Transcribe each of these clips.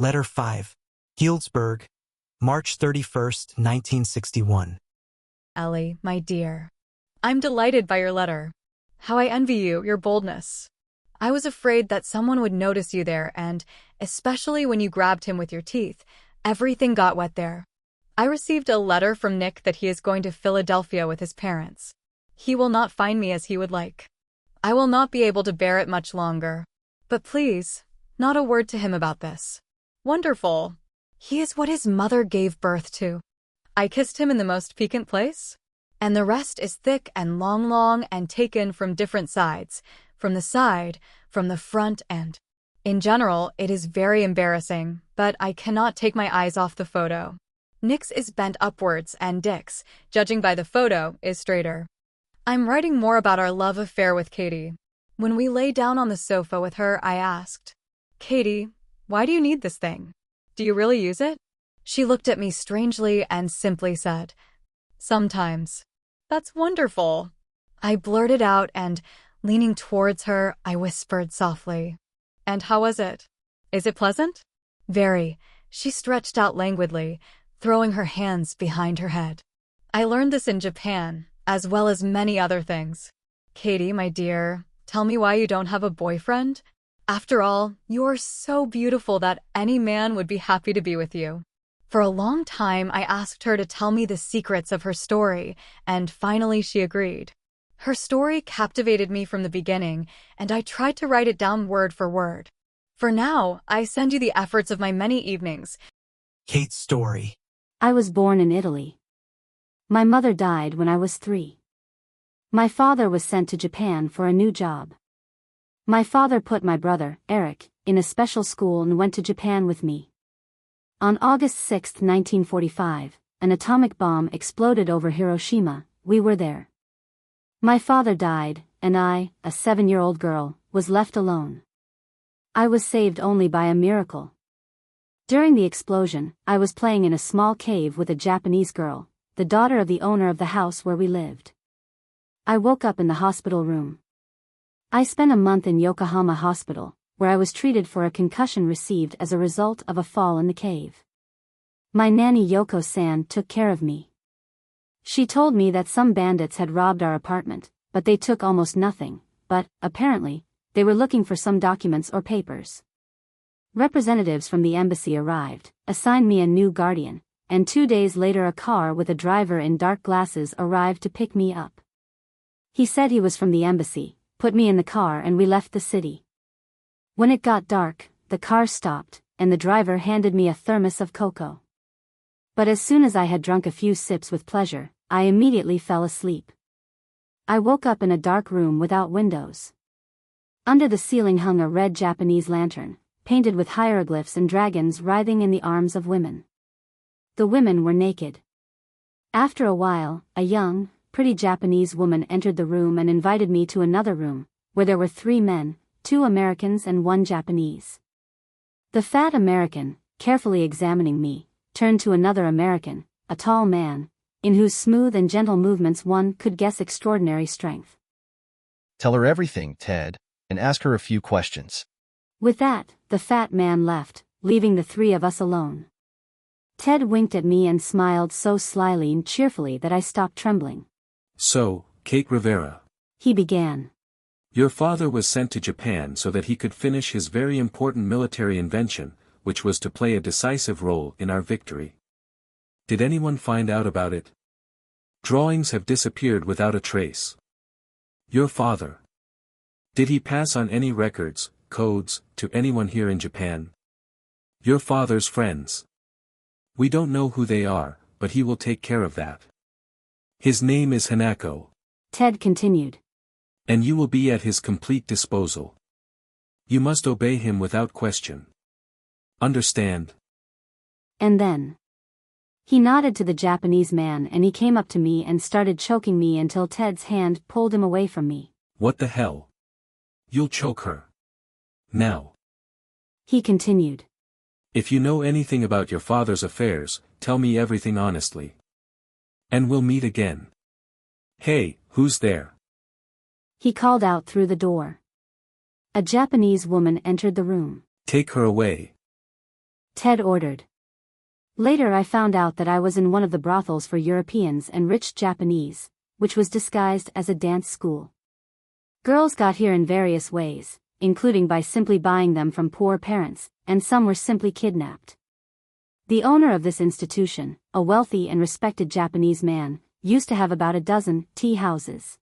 Letter 5. Healdsburg, March 31st, 1961. Ellie, my dear. I'm delighted by your letter. How I envy you, your boldness. I was afraid that someone would notice you there and, especially when you grabbed him with your teeth, everything got wet there. I received a letter from Nick that he is going to Philadelphia with his parents. He will not find me as he would like. I will not be able to bear it much longer. But please, not a word to him about this. Wonderful. He is what his mother gave birth to. I kissed him in the most piquant place. And the rest is thick and long and taken from different sides, from the side, from the front and... In general, it is very embarrassing, but I cannot take my eyes off the photo. Nick's is bent upwards and Dick's, judging by the photo, is straighter. I'm writing more about our love affair with Katie. When we lay down on the sofa with her, I asked, "Katie, why do you need this thing? Do you really use it?" She looked at me strangely and simply said, "Sometimes." That's wonderful. I blurted out and, leaning towards her, I whispered softly, "And how was it? Is it pleasant?" "Very." She stretched out languidly, throwing her hands behind her head. I learned this in Japan, as well as many other things. Katie, my dear, tell me why you don't have a boyfriend? After all, you are so beautiful that any man would be happy to be with you. For a long time, I asked her to tell me the secrets of her story, and finally she agreed. Her story captivated me from the beginning, and I tried to write it down word for word. For now, I send you the efforts of my many evenings. Kate's story. I was born in Italy. My mother died when I was 3. My father was sent to Japan for a new job. My father put my brother, Eric, in a special school and went to Japan with me. On August 6, 1945, an atomic bomb exploded over Hiroshima. We were there. My father died, and I, a 7-year-old girl, was left alone. I was saved only by a miracle. During the explosion, I was playing in a small cave with a Japanese girl, the daughter of the owner of the house where we lived. I woke up in the hospital room. I spent a month in Yokohama Hospital, where I was treated for a concussion received as a result of a fall in the cave. My nanny Yoko-san took care of me. She told me that some bandits had robbed our apartment, but they took almost nothing, but, apparently, they were looking for some documents or papers. Representatives from the embassy arrived, assigned me a new guardian, and 2 days later a car with a driver in dark glasses arrived to pick me up. He said he was from the embassy, put me in the car and we left the city. When it got dark, the car stopped, and the driver handed me a thermos of cocoa. But as soon as I had drunk a few sips with pleasure, I immediately fell asleep. I woke up in a dark room without windows. Under the ceiling hung a red Japanese lantern, painted with hieroglyphs and dragons writhing in the arms of women. The women were naked. After a while, a young, pretty Japanese woman entered the room and invited me to another room, where there were 3 men, 2 Americans and 1 Japanese. The fat American, carefully examining me, turned to another American, a tall man, in whose smooth and gentle movements one could guess extraordinary strength. Tell her everything, Ted, and ask her a few questions. With that, the fat man left, leaving the 3 of us alone. Ted winked at me and smiled so slyly and cheerfully that I stopped trembling. "So, Kate Rivera," he began. "your father was sent to Japan so that he could finish his very important military invention, which was to play a decisive role in our victory. Did anyone find out about it? Drawings have disappeared without a trace. Your father. Did he pass on any records, codes, to anyone here in Japan? Your father's friends. We don't know who they are, but he will take care of that. His name is Hanako." Ted continued. "And you will be at his complete disposal. You must obey him without question. Understand?" And then he nodded to the Japanese man and he came up to me and started choking me until Ted's hand pulled him away from me. "What the hell? You'll choke her. Now," he continued. "if you know anything about your father's affairs, tell me everything honestly. And we'll meet again. Hey, who's there?" He called out through the door. A Japanese woman entered the room. "Take her away." Ted ordered. Later I found out that I was in one of the brothels for Europeans and rich Japanese, which was disguised as a dance school. Girls got here in various ways, including by simply buying them from poor parents, and some were simply kidnapped. The owner of this institution, a wealthy and respected Japanese man, used to have about a dozen tea houses.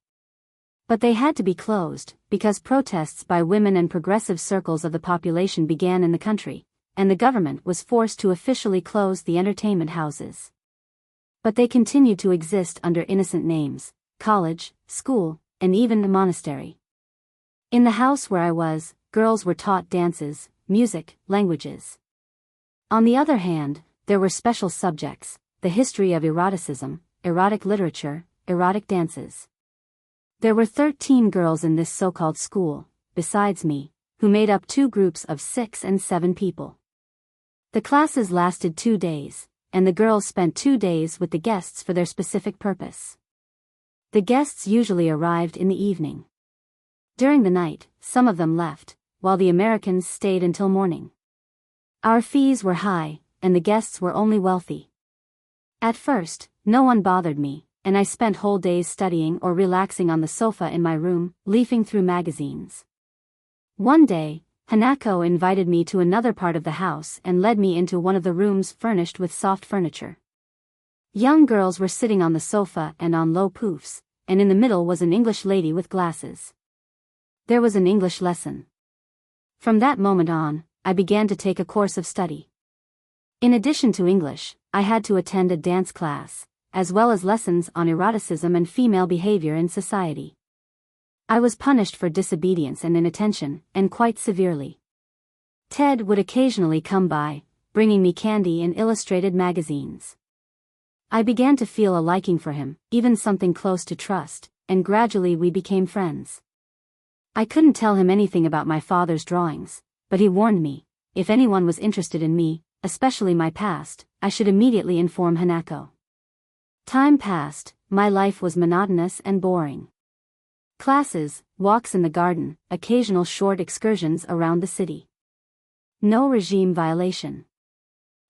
But they had to be closed, because protests by women and progressive circles of the population began in the country, and the government was forced to officially close the entertainment houses. But they continued to exist under innocent names: college, school, and even the monastery. In the house where I was, girls were taught dances, music, languages. On the other hand, there were special subjects: the history of eroticism, erotic literature, erotic dances. There were 13 girls in this so-called school, besides me, who made up 2 groups of 6 and 7 people. The classes lasted 2 days, and the girls spent 2 days with the guests for their specific purpose. The guests usually arrived in the evening. During the night, some of them left, while the Americans stayed until morning. Our fees were high, and the guests were only wealthy. At first, no one bothered me, and I spent whole days studying or relaxing on the sofa in my room, leafing through magazines. One day, Hanako invited me to another part of the house and led me into one of the rooms furnished with soft furniture. Young girls were sitting on the sofa and on low poufs, and in the middle was an English lady with glasses. There was an English lesson. From that moment on, I began to take a course of study. In addition to English, I had to attend a dance class, as well as lessons on eroticism and female behavior in society. I was punished for disobedience and inattention, and quite severely. Ted would occasionally come by, bringing me candy and illustrated magazines. I began to feel a liking for him, even something close to trust, and gradually we became friends. I couldn't tell him anything about my father's drawings, but he warned me, if anyone was interested in me, especially my past, I should immediately inform Hanako. Time passed, my life was monotonous and boring. Classes, walks in the garden, occasional short excursions around the city. No regime violation.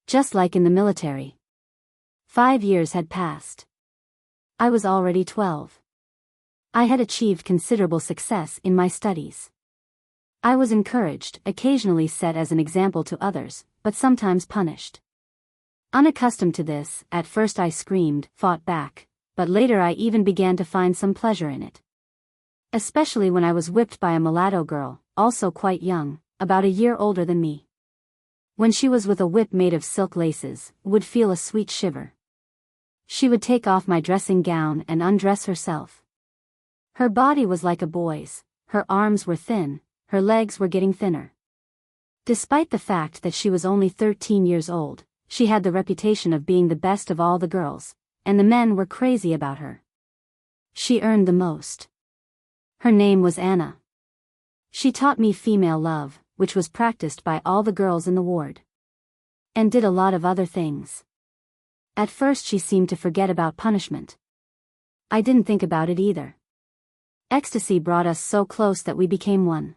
Just like in the military. 5 years had passed. I was already 12. I had achieved considerable success in my studies. I was encouraged, occasionally set as an example to others, but sometimes punished. Unaccustomed to this, at first I screamed, fought back, but later I even began to find some pleasure in it. Especially when I was whipped by a mulatto girl, also quite young, about a year older than me. When she was with a whip made of silk laces, would feel a sweet shiver. She would take off my dressing gown and undress herself. Her body was like a boy's, her arms were thin, her legs were getting thinner. Despite the fact that she was only 13 years old, she had the reputation of being the best of all the girls, and the men were crazy about her. She earned the most. Her name was Anna. She taught me female love, which was practiced by all the girls in the ward. And did a lot of other things. At first she seemed to forget about punishment. I didn't think about it either. Ecstasy brought us so close that we became one.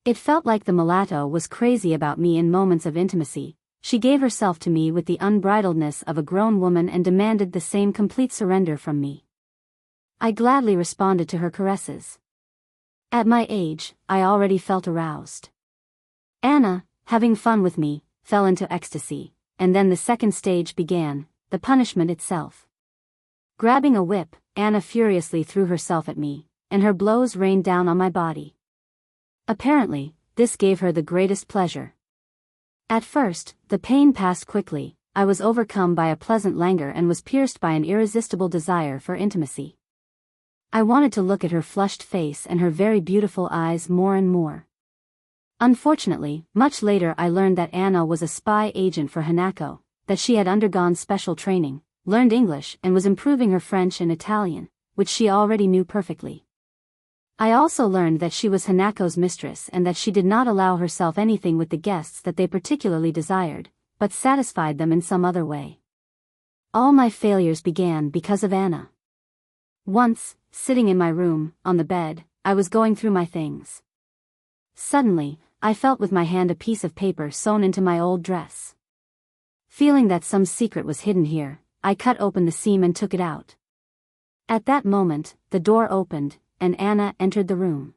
It felt like the mulatto was crazy about me in moments of intimacy. She gave herself to me with the unbridledness of a grown woman and demanded the same complete surrender from me. I gladly responded to her caresses. At my age, I already felt aroused. Anna, having fun with me, fell into ecstasy, and then the second stage began, the punishment itself. Grabbing a whip, Anna furiously threw herself at me, and her blows rained down on my body. Apparently, this gave her the greatest pleasure. At first, the pain passed quickly. I was overcome by a pleasant languor and was pierced by an irresistible desire for intimacy. I wanted to look at her flushed face and her very beautiful eyes more and more. Unfortunately, much later I learned that Anna was a spy agent for Hanako, that she had undergone special training, learned English and was improving her French and Italian, which she already knew perfectly. I also learned that she was Hanako's mistress and that she did not allow herself anything with the guests that they particularly desired, but satisfied them in some other way. All my failures began because of Anna. Once, sitting in my room, on the bed, I was going through my things. Suddenly, I felt with my hand a piece of paper sewn into my old dress. Feeling that some secret was hidden here, I cut open the seam and took it out. At that moment, the door opened, and Anna entered the room.